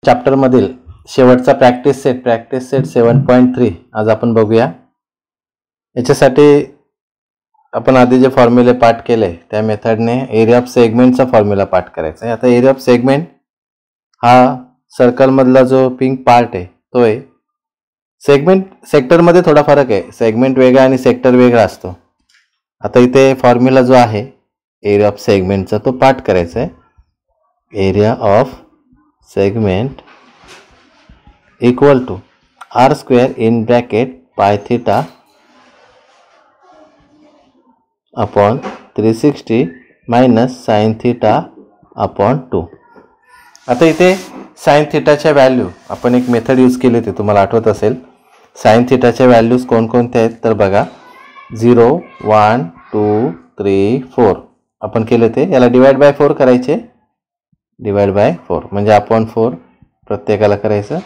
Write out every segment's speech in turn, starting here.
चॅप्टरमधील शेवटचा practice set 7.3 आज आपण बघूया। याच्यासाठी आपण आधी जे फॉर्म्युले पाठ केले त्या मेथडने एरिया ऑफ सेगमेंटचा फॉर्म्युला पाठ करायचा आहे। आता एरिया ऑफ सेगमेंट हा सर्कल मधला जो पिंक पार्ट आहे तो आहे। सेगमेंट सेक्टर मध्ये थोडा फरक आहे, सेगमेंट वेगळा आणि सेक्टर वेगळा असतो। आता इथे फॉर्म्युला जो आहे एरिया ऑफ सेगमेंटचा तो पाठ करायचा आहे। Area of segment equal to r square in bracket pi theta upon 360 minus sine theta upon 2। आता इथे साइन थीटाच्या व्हॅल्यू आपण एक मेथड यूज केली होती, तुम्हाला आठवत असेल। साइन थीटाच्या व्हॅल्यूज कोणकोणत्या आहेत तर बघा 0 1 2 3 4 आपण केले ते। याला डिवाइड बाय 4 करायचे, डिवाइड बाय 4 म्हणजे अपॉन 4 प्रत्येकाला करायचं।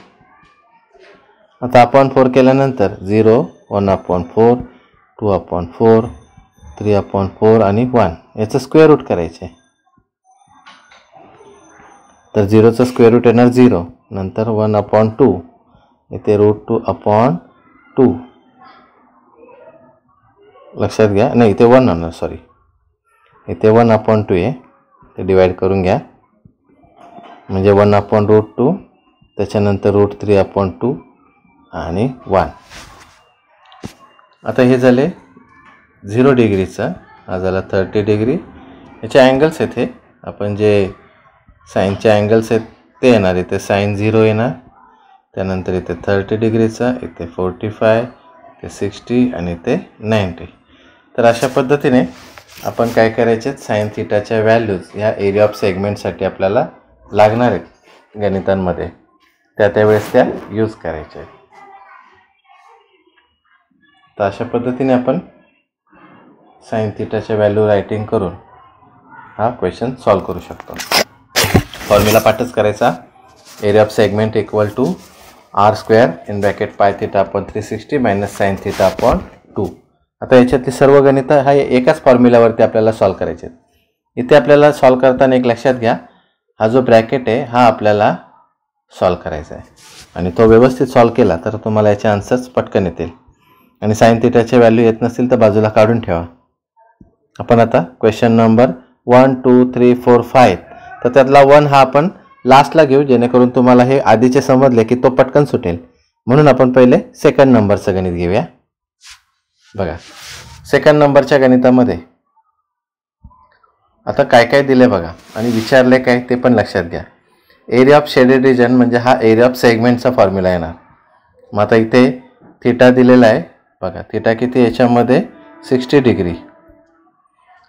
आता अपॉन 4 केल्यानंतर 0 1 अपॉन 4 2 अपॉन 4 3 अपॉन 4 आणि 1 याचं स्क्वेअर रूट करायचे। तर 0 चं स्क्वेअर रूट येणार 0, नंतर 1 अपॉन 2 इथे रूट 2 अपॉन 2 लक्षात घ्या, नाही इथे 1 होणार, सॉरी इथे 1 अपॉन 2 आहे, ते डिवाइड करून घ्या म्हणजे 1 अपॉन रूट 2 त्याच्यानंतर रूट 3 अपॉन 2 आणि 1। आता हे झाले 0 डिग्रीचा, हा झाला 30 डिग्री। याचे अँगल्स येथे आपण जे साइनचे अँगल्स आहेत ते येणार, इथे साइन 0 येणार, त्यानंतर इथे 30 डिग्रीचा, इथे 45 इथे 60 आणि इथे 90। तर अशा पद्धतीने आपण काय करायचे, साइन थीटाच्या व्हॅल्यूज ह्या एरिया ऑफ सेगमेंटसाठी आपल्याला लागणार आहेत गणितांमध्ये, त्यावेळेस त्या यूज करायच्या आहेत। तर अशा पद्धतीने आपण साइन थीटाच्या व्हॅल्यू रायटिंग करून हा क्वेश्चन सॉल्व करू शकतो। फॉर्म्युला पाठच करायचा, area of segment equal to r square in bracket pi theta upon 360 minus sine theta upon 2। आता याच्यातली सर्व गणित हा एकाच फॉर्म्युल्यावरती आपल्याला सॉल्व करायचे। इथे आपल्याला सॉल्व करताना एक लक्षात घ्या, हा जो ब्रॅकेट आहे हा आपल्याला सॉल्व करायचा आहे आणि तो व्यवस्थित सॉल्व केला तर तुम्हाला याचे आन्सर्स पटकन येतील। आणि साइन थीटाचे व्हॅल्यू येत नसतील तर बाजूला काढून ठेवा। आपण आता क्वेश्चन नंबर 1 2 3 4 5 तर त्यातला 1 हा आपण लास्टला घेऊ, जेणेकरून तुम्हाला हे आधीचे समजले की तो पटकन सुटेल। म्हणून आपण पहिले सेकंड नंबरचं गणित घेऊया। बघा सेकंड नंबरच्या गणितामध्ये आता काय काय दिले बघा आणि विचारले काय ते पण लक्षात घ्या। एरिया ऑफ शेडेड रिजन म्हणजे हा एरिया ऑफ सेगमेंटचा फॉर्म्युला येणार। मग आता इथे थीटा दिलेला आहे बघा, थीटा किती याच्यामध्ये 60 डिग्री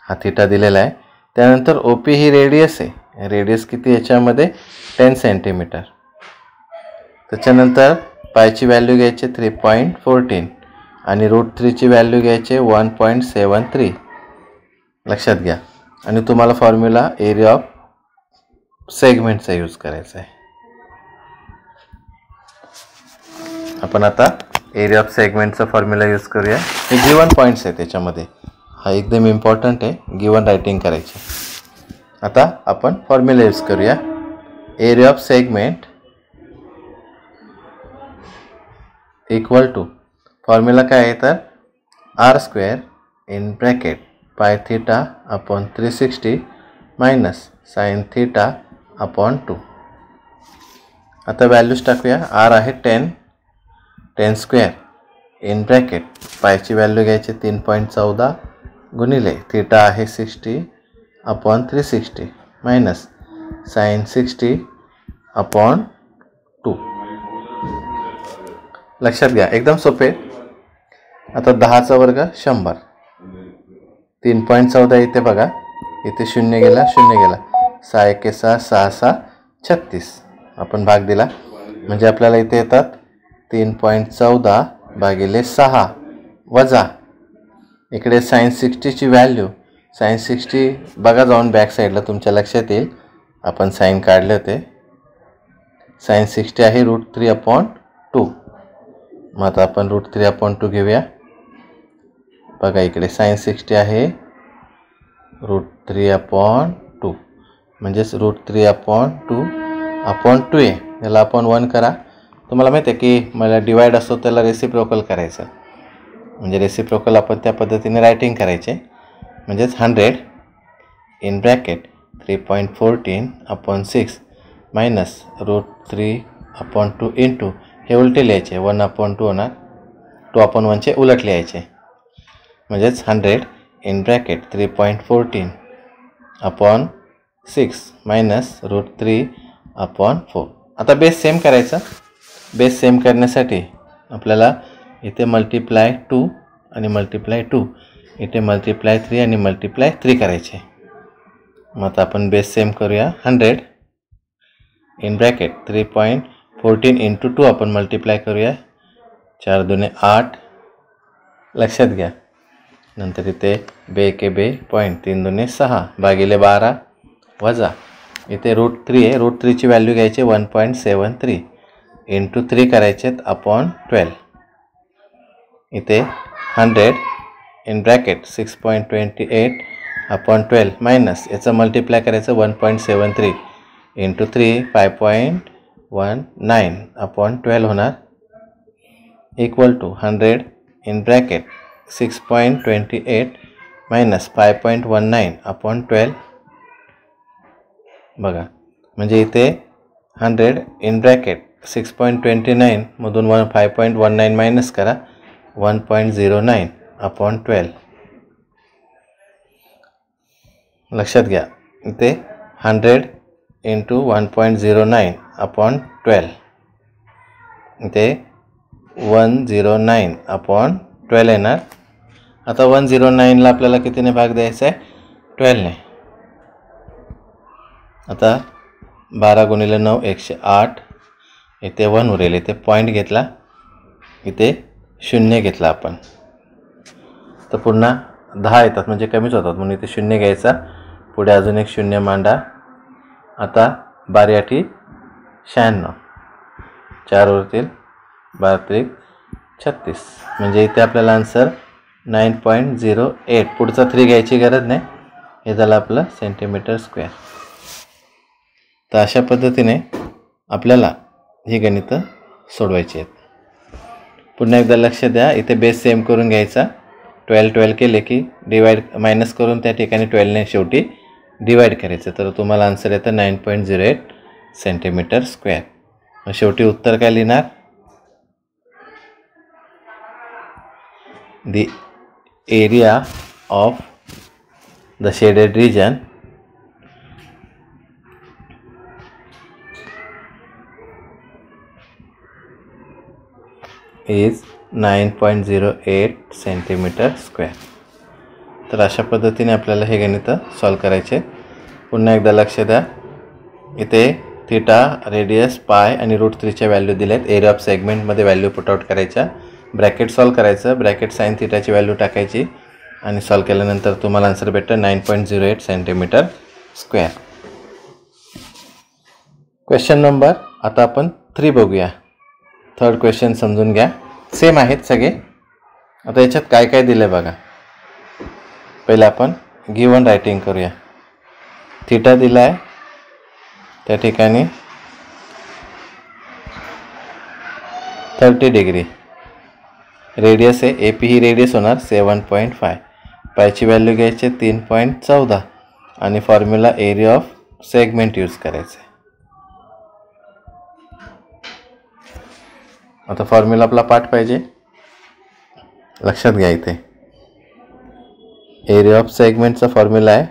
हा थीटा दिलेला आहे। त्यानंतर ओपी ही रेडियस आहे, रेडियस किती याच्यामध्ये 10 सेंटीमीटर। त्याच्यानंतर पायची व्हॅल्यू घ्यायची 3.14 आणि रूट 3 ची व्हॅल्यू घ्यायची 1.73 लक्षात घ्या। आणि तुम्हाला फॉर्म्युला एरिया ऑफ सेगमेंटचा यूज करायचा आहे। आपण आता एरिया ऑफ सेगमेंटचा फॉर्म्युला यूज करूया। हे गिवन पॉईंट्स आहे त्याच्यामध्ये, हा एकदम इम्पॉर्टंट आहे, गिवन रायटिंग करायची। आता आपण फॉर्म्युला यूज करूया। Area of segment equal to formula काय आहे तर r square in bracket pi theta upon 360 minus sine theta upon 2। आता व्हॅल्यूज टाकूया। r आहे 10 स्क्वेअर इन ब्रॅकेट पायची व्हॅल्यू घ्यायची 3.14 गुणिले थीटा आहे 60 अपॉन 360 मायनस साइन 60 अपॉन 2। लक्षात घ्या एकदम सोपे। आता 10चा वर्ग 100, 3.14 इथे बघा, इथे 0 गेला 0 गेला, 6 1 6 6 6 36 आपण भाग दिला म्हणजे आपल्याला इथे येतात 3.14 भागिले 6 वजा इकडे साइन 60 ची व्हॅल्यू, साइन 60 बघा जाऊन बॅक साईडला तुमच्या लक्षात येईल, आपण साइन काढले होते। साइन 60 आहे रूट 3 अपॉन 2। मग आता आपण रूट 3 अपॉन 2 घेऊया। बघा इकडे साइन 60 आहे रूट 3 अपॉन 2 म्हणजेच रूट 3 अपॉन 2 आहे, याला अपॉन 1 करा. तुम्हाला माहिती आहे की मला डिवाइड असतो त्याला रेसिप्रोकल करायचं, म्हणजे रेसिप्रोकल आपण त्या पद्धतीने रायटिंग करायचे. म्हणजेच 100 in bracket 3.14 upon 6 minus √3/2 into हे उलटे लिहायचे. 1/2 होणार, 2/1चे उलट लिहायचे. म्हणजेच 100 इन ब्रॅकेट 3.14 अपॉन 6 मायनस √3/4. आता बेस सेम करायचा. बेस सेम करण्यासाठी आपल्याला इथे मल्टिप्लाय 2 आणि मल्टिप्लाय 2, इथे मल्टिप्लाय 3 आणि मल्टिप्लाय 3 करायचे. मग आता आपण बेस सेम करूया. 100 इन ब्रॅकेट 3.14 इंटू 2 आपण मल्टिप्लाय करूया. 4 दुने 8, लक्षात घ्या. नंतर इथे बे के बे पॉईंट 3 दुने 6 भागिले 12 वजा इथे √3 आहे. √3ची व्हॅल्यू घ्यायची 1.73 इंटू 3 करायचे अपॉन 12. इथे 100 इन ब्रॅकेट 6.28 अपॉन 12 मायनस याचं मल्टिप्लाय करायचं 1.73 इंटू 3 5.19 अपॉन 12 होणार equal to 100 in bracket 6.28 minus 5.19 upon 12. बघा, म्हणजे इथे 100 इन ब्रॅकेट 6.29 मधून 5.19 मायनस करा 1.09 अपॉन 12. लक्षात घ्या, इथे 100 इंटू 1.09 अपॉन 12, इथे 109 अपॉन 12 येणार. आता 109ला आपल्याला कितीने भाग द्यायचा आहे? 12ने. आता 12 गुणिले 9 108. इथे 1 उरेल, इथे पॉईंट घेतला, इथे 0 घेतला आपण, तर पुन्हा 10 येतात म्हणजे कमीच होतात म्हणून इथे 0 घ्यायचा. पुढे अजून एक 0 मांडा. आता 12 8 96, 4 उरतील, 12 36, म्हणजे इथे आपल्याला आन्सर 9.08. पुढचा 3 घ्यायची गरज नाही, हे झालं आपलं सेंटीमीटर स्क्वेअर. तर अशा पद्धतीने आपल्याला ही गणितं सोडवायची आहेत. पुन्हा एकदा लक्ष द्या, इथे बेस सेम करून घ्यायचा. 12 केले की डिवाइड मायनस करून त्या ठिकाणी 12ने शेवटी डिवाइड करायचं, तर तुम्हाला आन्सर येतं 9.08 सेंटीमीटर स्क्वेअर. मग शेवटी उत्तर काय लिहिणार? The area of the shaded region is 9.08 centimetre square. तर अशा पद्धतीने आपल्याला हे गणित सॉल्व करायचे. पुन्हा एकदा लक्ष द्या, इथे थीटा, रेडियस, पाय आणि √3च्या व्हॅल्यू दिल्यात. एरिया ऑफ सेगमेंटमध्ये व्हॅल्यू पुट आउट करायच्या, ब्रॅकेट सॉल्व करायचं, ब्रॅकेट साइन थीटाची व्हॅल्यू टाकायची आणि सॉल्व केल्यानंतर तुम्हाला आन्सर भेटतं 9.08 सेंटीमीटर स्क्वेअर. क्वेश्चन नंबर आता आपण 3 बघूया. थर्ड क्वेश्चन समजून घ्या, सेम आहेत सगळे. आता याच्यात काय काय दिलं आहे बघा. पहिलं आपण गिवन रायटिंग करूया. थीटा दिला आहे, त्या ठिकाणी 30 डिग्री. रेडियस आहे, AP ही रेडियस होणार 7.5. पायची व्हॅल्यू घ्यायची 3.14 आणि formula area of segment use करायचं. आता फॉर्म्युला आपला पाठ पाहिजे, लक्षात घ्या. इथे एरिया ऑफ सेगमेंटचा फॉर्म्युला आहे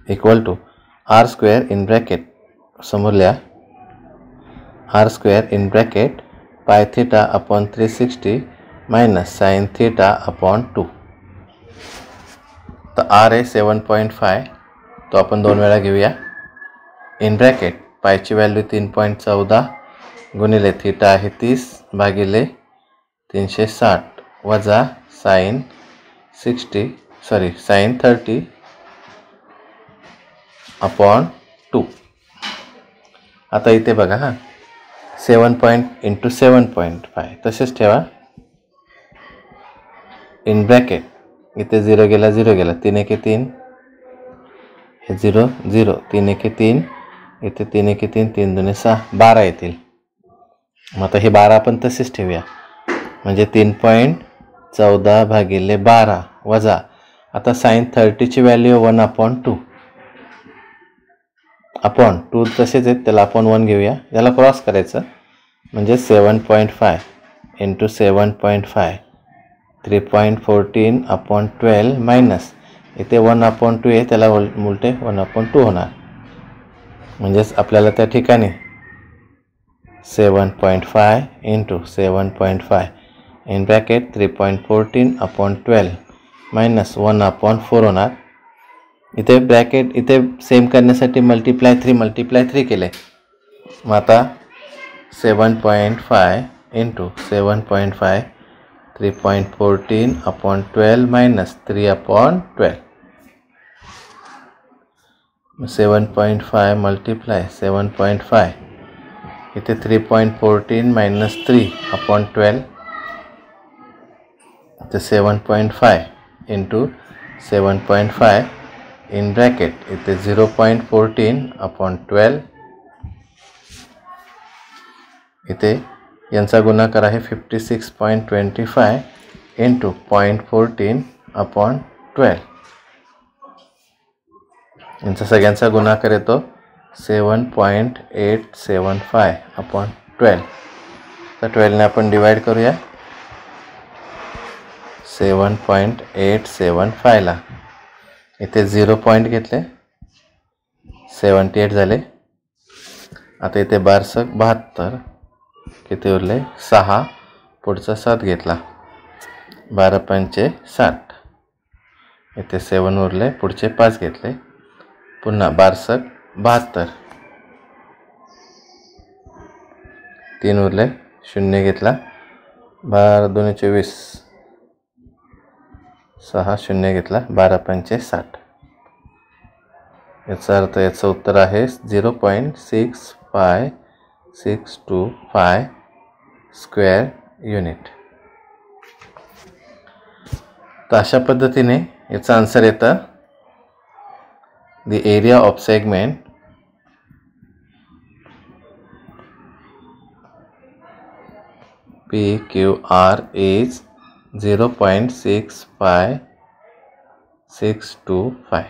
equal to R² in bracket, समोर लिहा, R² in bracket pi theta upon 360 minus sine theta upon 2. तर R आहे 7.5, तो आपण 2 वेळा घेऊया. इन ब्रॅकेट पायची व्हॅल्यू 3.14 गुणिले थीटा आहे 30 भागिले 360 वजा साइन 30 अपॉन 2. आता इथे बघा, हां 7 इंटू 7.5 तसेच ठेवा. इन ब्रॅकेट इथे 0 गेला 0 गेला, 3 एके 3, हे 0 0, 3 एके 3 इथे 3 एके 3, 3 दुने 6, 12 येतील. मग आता हे 12 आपण तसेच ठेवूया, म्हणजे 3.14 भागिले 12 वजा, आता sin 30ची व्हॅल्यू 1/2 अपॉन 2 तसेच आहेत, त्याला आपण 1 घेऊया, याला क्रॉस करायचं, म्हणजे 7.5 इंटू 7.5 3.14/12 मायनस इथे 1/2 आहे, त्याला उलटे 1/2 होणार, म्हणजेच आपल्याला त्या ठिकाणी 7.5 इंटू 7.5 इन ब्रॅकेट 3.14/12 मायनस 1/4 होणार. इथे ब्रॅकेट इथे सेम करण्यासाठी मल्टिप्लाय 3 केले. मग आता 7.5 इंटू 7.5 3.14/12 मायनस 3/12. 7.5 मल्टिप्लाय 7.5 इथे 3.14 मायनस 3/12, इथे 7.5 इंटू 7.5 इन ब्रॅकेट इथे 0.14/12, इथे यांचा गुणाकार आहे 56.25 इंटू 0.14/12, यांचा सगळ्यांचा गुणाकार येतो 7.875/12. तर 12ने आपण डिवाइड करूया 7.875ला, इथे 0 पॉईंट घेतले, 78 झाले. आता इथे 12×72 किती उरले 6, पुढचा 7 घेतला, 12×5 60, इथे 7 उरले, पुढचे 5 घेतले, पुन्हा 12×72 3 उरले, 0 घेतला, 12×2 = 24, 6 0 घेतला, 12×5 60. याचा अर्थ याचं उत्तर आहे 0.6565 स्क्वेअर युनिट. तर अशा पद्धतीने याचं आन्सर येतं the area of segment PQR is 0.65625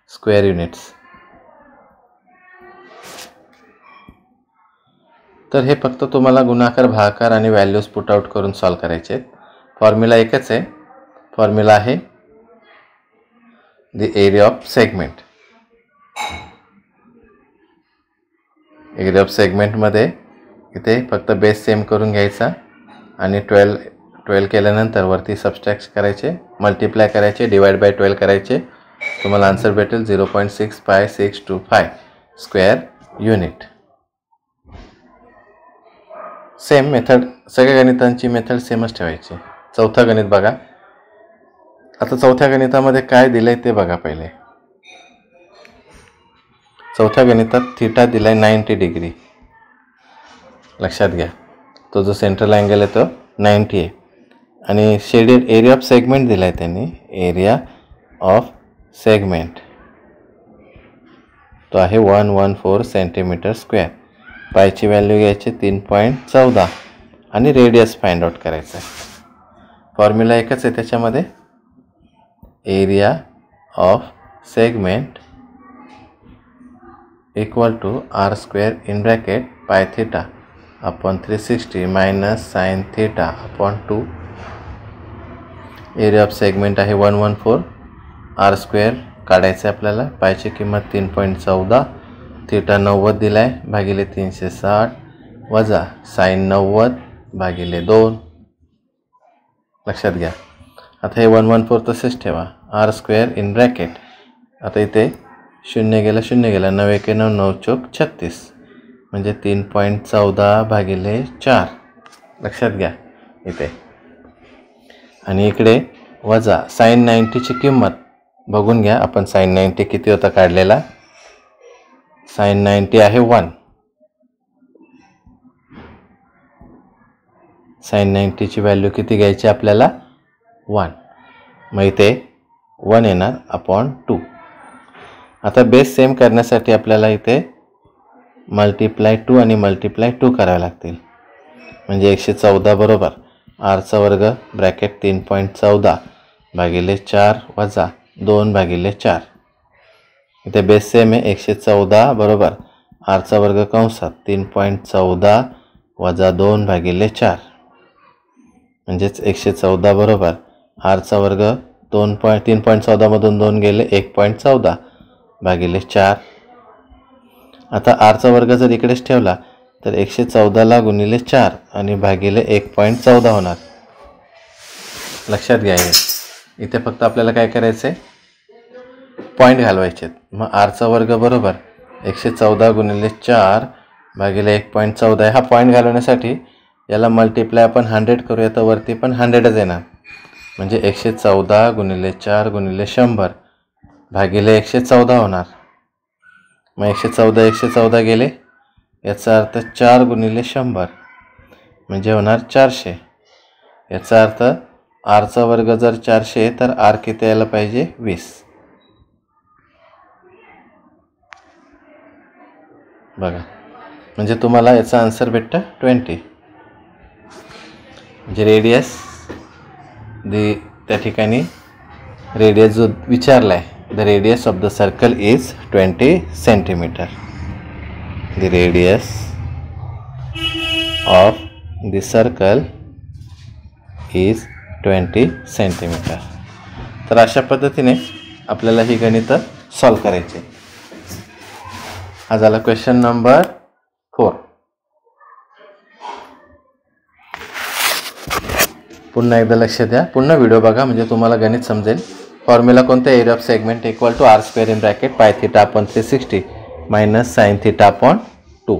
square units. तर हे फक्त तुम्हाला गुणाकार, भागाकार आणि व्हॅल्यूज पुट आउट करून सॉल्व करायचे आहेत. फॉर्म्युला एकच आहे, फॉर्म्युला आहे the area of segment. Area of segment मध्ये इथे फक्त बेस सेम करून घ्यायचा आणि 12 केल्यानंतर वरती सबट्रॅक्ट करायचे, मल्टिप्लाय करायचे, डिवाइड बाय 12 करायचे, तुम्हाला आन्सर भेटेल 0.65625 स्क्वेअर युनिट. सेम मेथड, सगळ्या गणितांची मेथड सेमच ठेवायची. चौथा गणित बघा. आता चौथ्या गणितामध्ये काय दिलंय ते बघा. पहिले चौथ्या गणितात थीटा दिलाय 90 डिग्री, लक्षात घ्या. तो जो सेंट्रल अँगल आहे तो 90 आहे आणि शेडेड एरिया ऑफ सेगमेंट दिलाय त्यांनी, एरिया ऑफ सेगमेंट तो आहे 114 सेंटीमीटर स्क्वेअर. पायची व्हॅल्यू घ्यायची 3.14 आणि रेडियस फाइंड आउट करायचं आहे. फॉर्म्युला एकच आहे त्याच्यामध्ये, area of segment equal to r square in bracket pi theta upon 360 minus sine theta upon 2. Area of segment आहे 114, r स्क्वेअर काढायचं आहे आपल्याला, पायची किंमत 3.14, थीटा 90 दिलाय भागिले 360 वजा साइन 90 भागिले 2. लक्षात घ्या. आता हे 114 तसेच ठेवा, r स्क्वेअर इन ब्रॅकेट, आता इथे 0 गेला 0 गेला, 9 एके 9, 9 चौक 36, म्हणजे 3.14 भागिले 4. लक्षात घ्या इथे. आणि इकडे वजा साइन 90ची किंमत बघून घ्या आपण, साइन 90 किती होता काढलेला, साइन 90 आहे 1, साइन 90ची व्हॅल्यू किती घ्यायची आपल्याला 1, मग इथे 1 येणार अपॉन 2. आता बेस सेम करण्यासाठी आपल्याला इथे मल्टिप्लाय 2 आणि मल्टिप्लाय 2 करावे लागतील. म्हणजे 114 बरोबर आरचा वर्ग ब्रॅकेट 3.14 भागिले 4 वजा 2 भागिले 4. इथे बेस सेम आहे. 114 बरोबर आरचा वर्ग कंसात 3.14 वजा 2 भागिले 4. म्हणजेच 114 बरोबर आरचा वर्ग 3.14 मधून 2 गेले 1.14 भागिले 4. आता आरचा वर्ग जर इकडेच ठेवला तर 114ला गुणिले 4 आणि भागिले 1.14 होणार. लक्षात घ्या. इथे फक्त आपल्याला काय करायचं आहे, पॉईंट घालवायचे. मग आरचा वर्ग बरोबर 114 गुणिले 4 भागिले 1.14 आहे. हा पॉईंट घालवण्यासाठी याला मल्टिप्लाय आपण 100 करूया तर वरती पण 100च येणार. म्हणजे 114 गुणिले 4 गुणिले 100 भागिले 114 होणार. मग 114 गेले. याचा अर्थ 4 गुणिले 100 म्हणजे होणार 400. याचा अर्थ आरचा वर्ग जर 400 तर आर किती यायला पाहिजे 20. बघा, म्हणजे तुम्हाला याचा आन्सर भेटतं 20. म्हणजे रेडियस त्या ठिकाणी रेडियस जो विचारला आहे, the radius of the circle is 20 centimetre. The radius of the circle is 20 centimetre. तर अशा पद्धतीने आपल्याला ही गणितं सॉल्व करायची. हा झाला क्वेश्चन नंबर 4. पुन्हा एकदा लक्ष द्या, पुन्हा व्हिडिओ बघा म्हणजे तुम्हाला गणित समजेल. फॉर्म्युला कोणता, area of segment equal to R square in bracket pi theta upon 360 minus sine theta upon 2.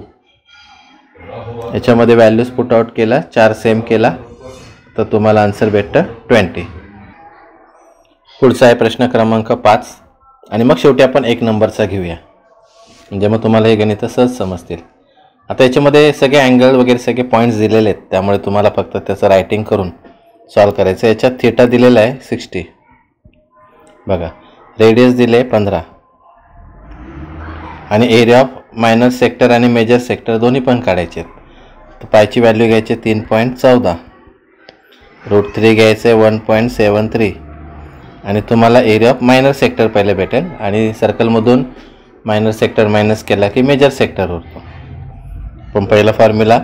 याच्यामध्ये व्हॅल्यूज पुट आउट केला, 4 सेम केला तर तुम्हाला आन्सर भेटतं 20. पुढचा आहे प्रश्न क्रमांक 5 आणि मग शेवटी आपण 1 नंबरचा घेऊया म्हणजे मग तुम्हाला हे गणित सहज समजतील. आता याच्यामध्ये सगळे अँगल वगैरे सगळे पॉईंट्स दिलेले आहेत, त्यामुळे तुम्हाला फक्त त्याचं रायटिंग करून सॉल्व करायचं. याच्यात थिटा दिलेला आहे 60. बघा, रेडियस दिले 15 आणि एरिया ऑफ मायनर सेक्टर आणि मेजर सेक्टर दोन्ही पण काढायचे. तर पायची व्हॅल्यू घ्यायची 3.14, √3 घ्यायचे 1.73 आणि तुम्हाला एरिया ऑफ मायनर सेक्टर पहिले भेटेल आणि सर्कलमधून मायनर सेक्टर मायनस केला की मेजर सेक्टर उरतो. पण पहिला formula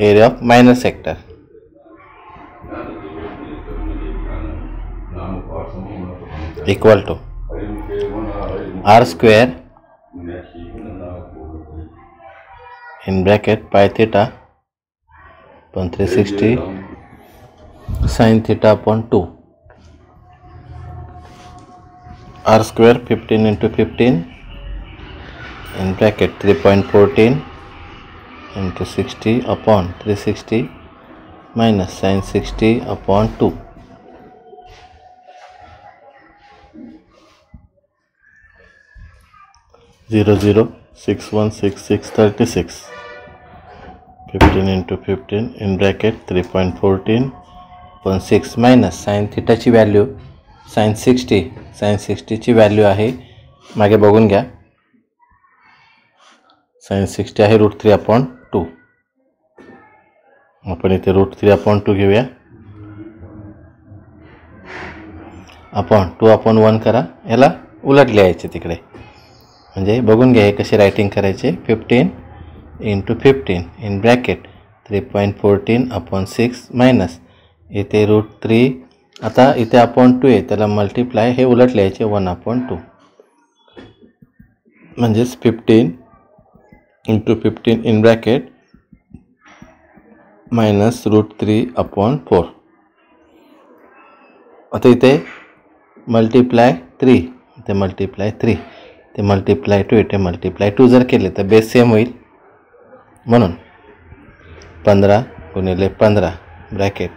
area of minor sector equal to R square in bracket pi theta पण 360 sine theta upon 2. R square 15 into 15 in bracket 3.14 into 60 upon 360 minus sin 60 upon 2. Zero 6,166,36. 15 into 15 in bracket 3.14 upon 6 minus sin theta ची value sin 60 ची value आहे, मागे बघून घ्या, sin 60 आहे √3 upon 2. आपण इथे √3 अपॉन 2 घेऊया. अपॉन 2 अपॉन 1 करा, याला उलट लिहायचे तिकडे. म्हणजे बघून घ्या हे कसे रायटिंग करायचे. 15 into 15 in bracket 3.14 upon 6 minus इथे √3. आता इथे अपॉन 2 आहे त्याला मल्टिप्लाय, हे उलट लिहायचे 1 अपॉन 2. म्हणजेच 15 into 15 in bracket minus √3 upon 4. आता इथे मल्टिप्लाय 3, इथे मल्टिप्लाय 3, ते मल्टिप्लाय 2, इथे मल्टिप्लाय 2 जर केले तर बेस सेम होईल. म्हणून 15 गुणिले 15 ब्रॅकेट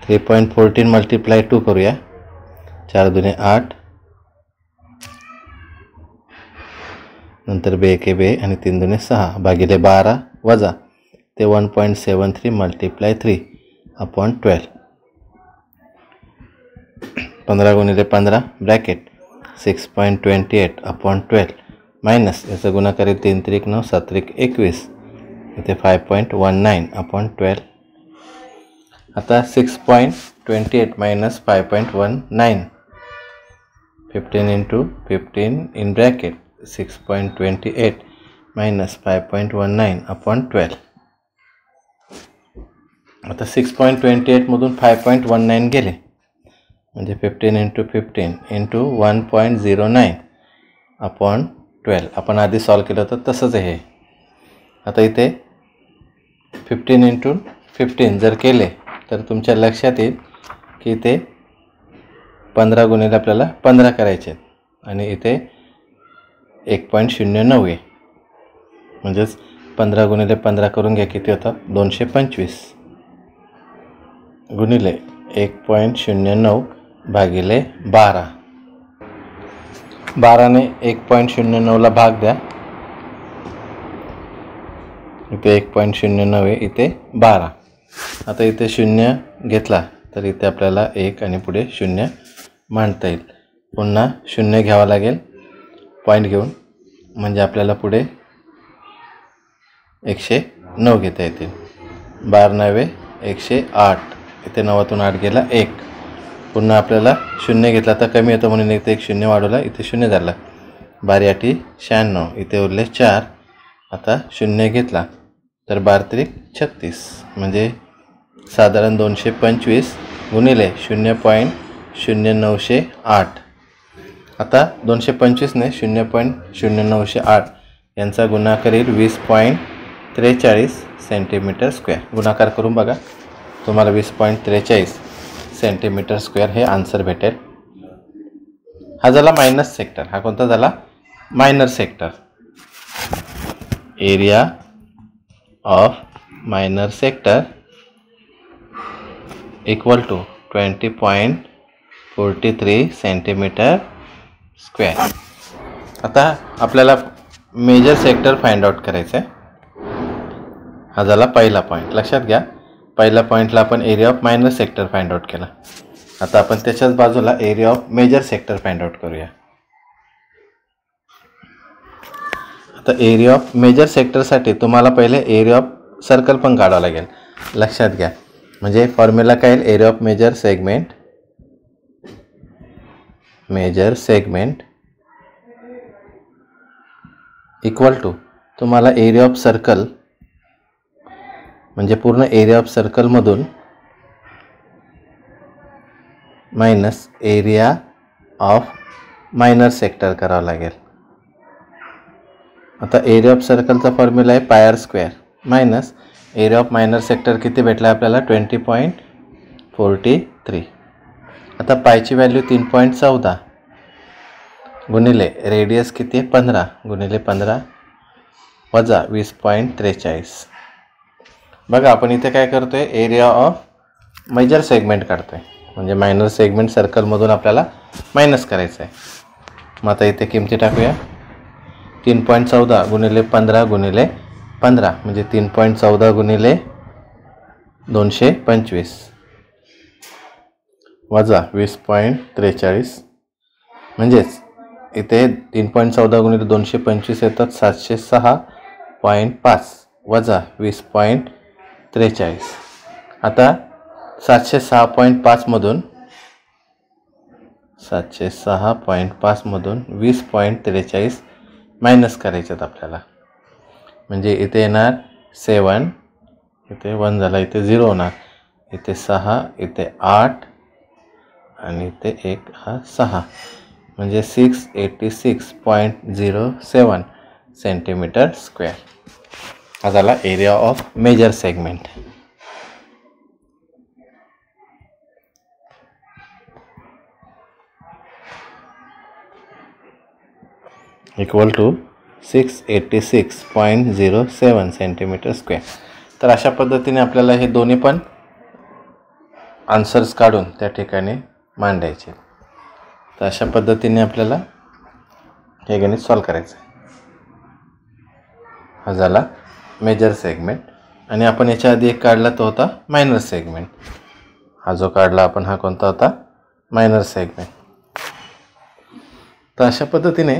3.14 मल्टिप्लाय 2 करूया. 4 दुने 8, नंतर 2 एके 2 आणि 3 दुने 6 भागिले 12 वजा ते 1.73 मल्टिप्लाय 3 अपॉन 12. 15 गुणिले 15 ब्रॅकेट 6.28/12 मायनस याचा गुणाकार 3 त्रिक 9 7 त्रिक 21 इथे 5.19/12. आता 6.28 minus 5.19 15 into 15 in bracket 6.28 minus 5.19/12. आता 6.28 मधून 5.19 गेले म्हणजे 15 into 15 into 1.09/12. आपण आधी सॉल्व केलं होतं तसंच आहे. आता इथे 15 into 15 जर केले तर तुमच्या लक्षात येईल की इथे 15 गुणिले आपल्याला 15 करायचे आणि इथे 1.09 आहे. म्हणजेच 15 गुणिले 15 करून घ्या, किती होतात 225 गुणिले 1.09 भागिले 12. 12ने 1.09ला भाग द्या. इथे 1.09 आहे, इथे 12. आता इथे 0 घेतला तर इथे आपल्याला 1 आणि पुढे 0 मांडता येईल. पुन्हा 0 घ्यावा लागेल पॉईंट घेऊन, म्हणजे आपल्याला पुढे 109 घेता येतील. 12 9 108. इथे 9तून 8 गेला 1. पुन्हा आपल्याला 0 घेतला तर कमी येतो म्हणून इथे 1 0 वाढवला, इथे 0 झाला. 12 8 96. इथे उरले 4. आता 0 घेतला तर 12 त्रिक 36 म्हणजे साधारण 225 गुणिले 0.0908. आता 225ने 0.0908 यांचा गुणाकार येईल 20.43 सेंटीमीटर स्क्वेअर. गुणाकार करून बघा, तुम्हाला 20.43 सेंटीमीटर स्क्वेअर हे आन्सर भेटेल. हा झाला मायनस सेक्टर. हा कोणता झाला? Minor sector. Area of minor sector equal to 20.43 centimetre square. आता आपल्याला मेजर सेक्टर फाइंड आउट करायचं आहे. हा झाला पहिला पॉईंट. लक्षात घ्या, पहिल्या पॉईंटला आपण area of minor sector find out केला. आता आपण त्याच्याच बाजूला area of major sector find out करूया. आता एरिया ऑफ मेजर सेक्टरसाठी तुम्हाला पहिले एरिया ऑफ सर्कल पण काढावं लागेल. लक्षात घ्या, म्हणजे फॉर्म्युला काय येईल? Area of major segment equal to तुम्हाला एरिया ऑफ सर्कल म्हणजे पूर्ण एरिया ऑफ सर्कलमधून minus area of minor sector करावं लागेल. आता एरिया ऑफ सर्कलचा फॉर्म्युला आहे pi r square minus area of minor sector किती भेटला आपल्याला 20.43. आता पायची व्हॅल्यू 3.14 गुणिले रेडियस किती आहे 15 गुणिले 15 वजा 20.43. बघा आपण इथे काय करतोय, एरिया ऑफ मेजर सेगमेंट काढतोय, म्हणजे मायनर सेगमेंट सर्कलमधून आपल्याला मायनस करायचं आहे. मग आता इथे किमती टाकूया. 3.14 गुणिले 15 गुणिले 15 म्हणजे 3.14 गुणिले 225 वजा 20.43 म्हणजेच इथे 3.14 गुणिले 225 येतात 706.5 वजा 20.43. आता 706.5 मधून 20.43 मायनस करायचे आहेत आपल्याला. म्हणजे इथे येणार 7, इथे 1 झाला, इथे 0 होणार, इथे 6, इथे 8 आणि इथे 1 हा 6 म्हणजे 686.07 सेंटीमीटर स्क्वेअर. हा झाला area of major segment. Equal to 686.07 centimetre square. तर अशा पद्धतीने आपल्याला हे दोन्ही पण आन्सर्स काढून त्या ठिकाणी मांडायचे. तर अशा पद्धतीने आपल्याला हे गणित सॉल्व करायचं आहे. हा झाला मेजर सेगमेंट आणि आपण याच्या आधी एक काढला तो होता मायनर सेगमेंट. हा जो काढला आपण हा कोणता होता? Minor segment. तर अशा पद्धतीने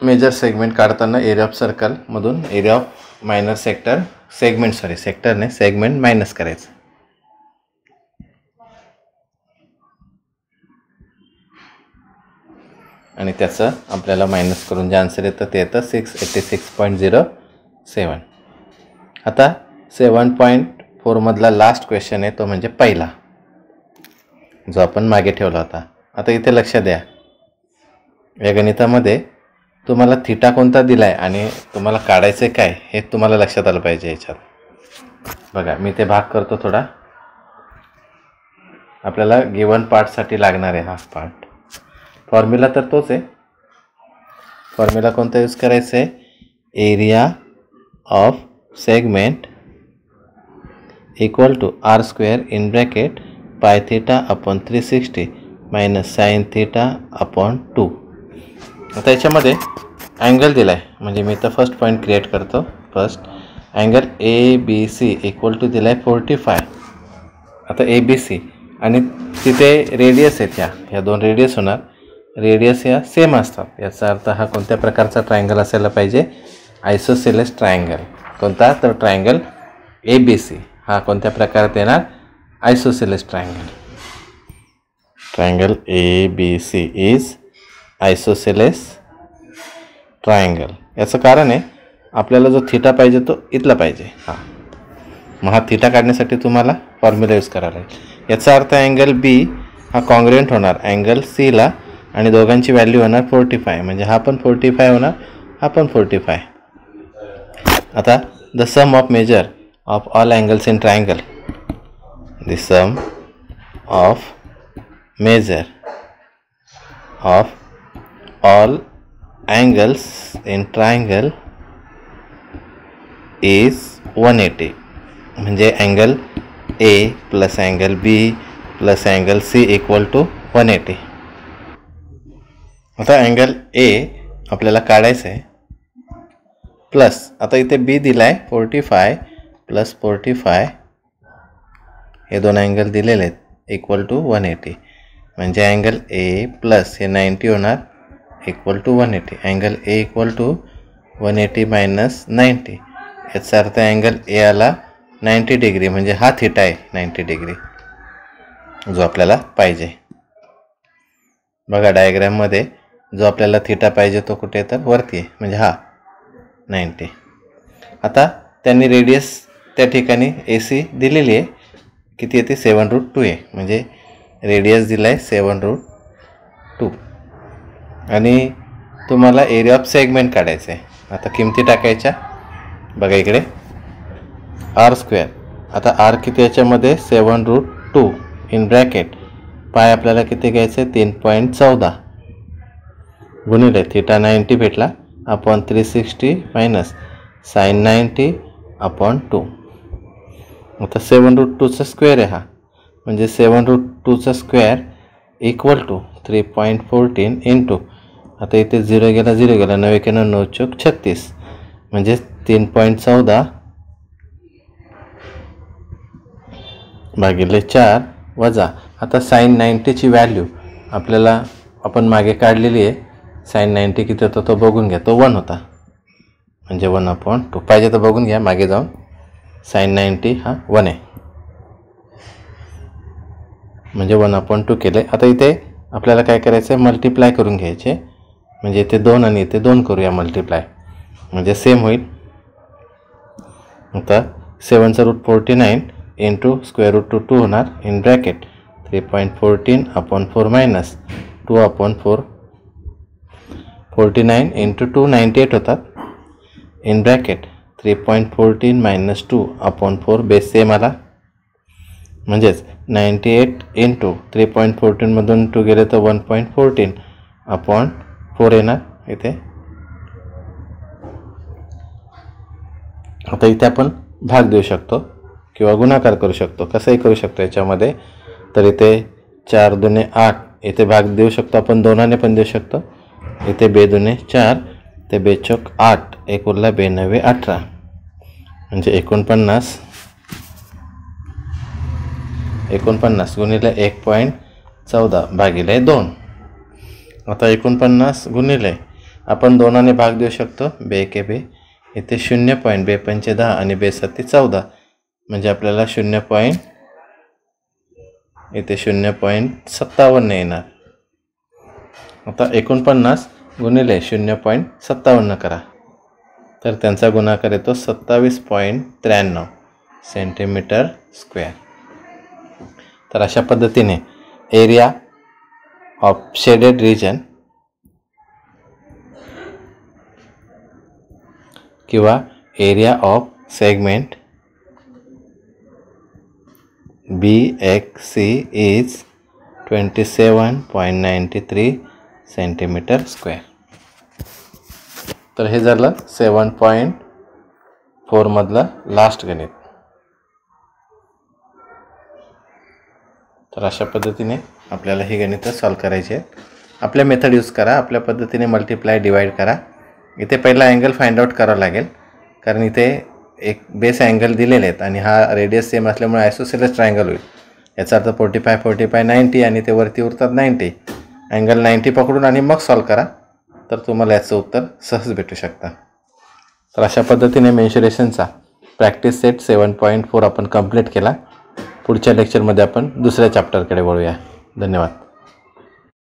मेजर सेगमेंट काढताना एरिया ऑफ सर्कलमधून area of minor segment minus करायचं. आणि त्याचं आपल्याला मायनस करून जे आन्सर येतं ते येतं 686.07. आता 7.4 मधला लास्ट क्वेश्चन आहे, तो म्हणजे पहिला जो आपण मागे ठेवला होता. आता इथे लक्ष द्या, या गणितामध्ये तुम्हाला थिटा कोणता दिलाय आणि तुम्हाला काढायचं काय हे तुम्हाला लक्षात आलं पाहिजे. याच्यात बघा, मी ते भाग करतो थोडा. आपल्याला गिवन पार्टसाठी लागणार आहे हा पार्ट. फॉर्म्युला तर तोच आहे. फॉर्म्युला कोणता यूज करायचा आहे? Area of segment equal to R square in bracket pi theta upon 360 minus sine theta upon 2. आता याच्यामध्ये अँगल दिला आहे, म्हणजे मी तर फर्स्ट पॉईंट क्रिएट करतो. First angle ABC equal to दिला आहे 45. आता ABC आणि तिथे रेडियस आहेत, ह्या दोन रेडियस होणार. रेडियस या सेम असतात. याचा अर्थ हा कोणत्या प्रकारचा ट्रायंगल असायला पाहिजे? Isosceles triangle. कोणता? तर ट्रायंगल ABC हा कोणत्या प्रकारात येणार? Isosceles triangle. Triangle ABC is isosceles triangle. याचं कारण आहे, आपल्याला जो थिटा पाहिजे तो इथला पाहिजे. मग हा थिटा काढण्यासाठी तुम्हाला फॉर्म्युला यूज करायला लागेल. याचा अर्थ अँगल B हा कॉन्ग्रुएंट होणार अँगल Cला आणि दोघांची व्हॅल्यू होणार 45. म्हणजे हा पण 45 होणार, हा पण 45. आता the sum of measure of all angles in triangle, the sum of measure of all angles in triangle is 180. म्हणजे angle A plus angle B plus angle C equal to 180. आता अँगल A आपल्याला काढायचं आहे plus, आता इथे B दिला आहे 45 plus 45, हे दोन अँगल दिलेले आहेत इक्वल टू 180. म्हणजे अँगल A प्लस हे 90 होणार equal to 180. Angle A equal to 180 minus 90. याचा अर्थ अँगल A आला 90 डिग्री. म्हणजे हा थिटा आहे 90 डिग्री जो आपल्याला पाहिजे. बघा डायग्राममध्ये जो आपल्याला थिटा पाहिजे तो कुठे तर वरती आहे, म्हणजे हा 90. आता त्यांनी रेडियस त्या ठिकाणी AC दिलेली आहे, किती येते? 7√2 आहे. म्हणजे रेडियस दिला आहे 7√2 आणि तुम्हाला एरिया ऑफ सेगमेंट काढायचं आहे. आता किमती टाकायच्या. बघा इकडे आर स्क्वेअर. आता आर किती याच्यामध्ये? 7√2 इन ब्रॅकेट पाय आपल्याला किती घ्यायचं आहे? 3.14 गुणिले थिटा 90 भेटला अपॉन 360 मायनस साइन 90 अपॉन 2. आता 7√2चा स्क्वेअर आहे हा, म्हणजे 7√2चा स्क्वेअर इक्वल टू 3.14 इंटू, आता इथे 0 गेला 0 गेला, 9 1 9 चौक 36, म्हणजे 3.14 भागिले 4 वजा. आता साइन 90ची व्हॅल्यू आपल्याला आपण मागे काढलेली आहे. साइन 90 किती होता तो बघून घ्या, तो 1 होता. म्हणजे 1/2. पाहिजे तर बघून घ्या मागे जाऊन. साइन 90 हा 1 आहे, म्हणजे 1/2 केले. आता इथे आपल्याला काय करायचं आहे? मल्टिप्लाय करून घ्यायचे. म्हणजे इथे 2 आणि इथे 2 करूया मल्टिप्लाय, म्हणजे सेम होईल. आता 7√49 इंटू स्क्वेअर रूट 2 होणार in bracket 3.14 upon 4 minus 2/4. 49 into 2 98 होतात in bracket 3.14 minus 2/4 base same आला. म्हणजेच 98 इंटू 3.14 मधून 2 गेले तर 1.14 अपॉन 4 येणार इथे. आता इथे आपण भाग देऊ शकतो किंवा गुणाकार करू शकतो, कसंही करू शकतो याच्यामध्ये. तर इथे 4 दुने 8 इथे भाग देऊ शकतो आपण, 2ने पण देऊ शकतो. इथे 2 दुने 4 ते 2 चौक 8 1 उरला 2 9 18, म्हणजे 49 गुणिले 1.14 भागिले 2. आता 49 गुणिले आपण 2ने भाग देऊ शकतो, 2 एके 2, इथे 0.2 पंचे 10 आणि 2 सत्ती 14, म्हणजे आपल्याला 0. इथे 0.57 येणार. आता 49 गुणिले 0.57 करा, तर त्यांचा गुणाकार येतो 27.93 सेंटीमीटर स्क्वेअर. तर अशा पद्धतीने एरिया ऑफ शेडेड रिजन किंवा area of segment BXC is 27.93 centimetre square. तर हे झालं 7.4 मधलं लास्ट गणित. तर अशा पद्धतीने आपल्याला ही गणितं सॉल्व करायची आहेत. आपल्या मेथड यूज करा, आपल्या पद्धतीने मल्टिप्लाय डिवाइड करा. इथे पहिला अँगल फाइंड आउट करावा लागेल, कारण इथे एक बेस अँगल दिलेले आहेत आणि हा रेडियस सेम असल्यामुळे आयसोसेलेस ट्रायंगल होईल. याचा अर्थ 45 45 90 आणि ते वरती उरतात 90. अँगल 90 पकडून आणि मग सॉल्व करा, तर तुम्हाला याचं उत्तर सहज भेटू शकतं. तर अशा पद्धतीने मेन्शुरेशनचा प्रॅक्टिस सेट 7.4 आपण कंप्लीट केला. पुढच्या लेक्चरमध्ये आपण दुसऱ्या चॅप्टरकडे वळूया. धन्यवाद.